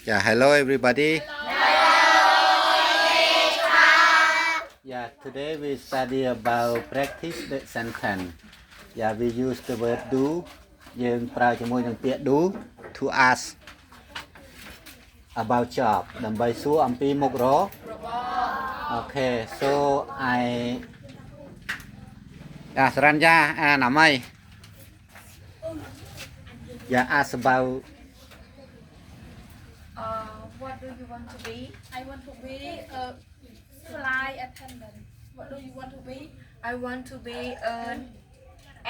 Yeah, hello everybody. Yeah, today we study about practice the sentence. Yeah, we use the word do. យើងប្រើជាមួយនឹងពាក្យ do to ask about job ដើម្បីសួរអំពីមុខរបរ Okay, so I សរញ្ញាអានអ្មី Yeah, ask about What do you want to be? I want to be a flight attendant. What do you want to be? I want to be an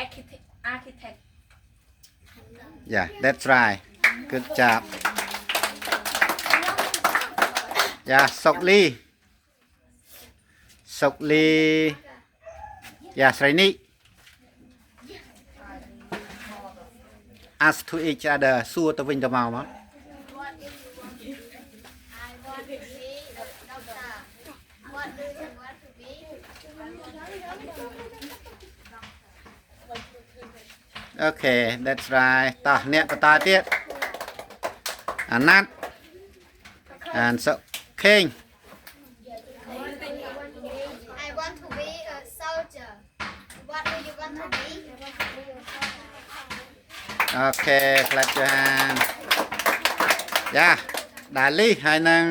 architect. Yeah, that's right. Good job. Yeah, Sokli. Yeah, Sraini. Ask to each other. សួរទៅវិញទៅមកមក What do you want to be? I want to be a doctor. What do you want to be? Okay, that's right. តោះអ្នកបន្តទៀតអាណាត់ and so King. I want to be a soldier. What do you want to be? Okay, clap your hand. Yeah, Dali ហើយនឹង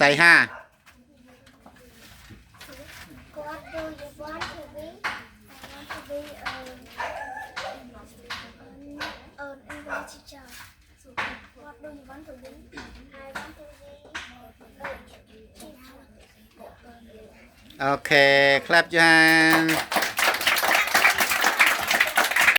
សៃហា What do you want to be? I want to be an English teacher. What do you want to be? I want to be a teacher. Okay, clap your hand.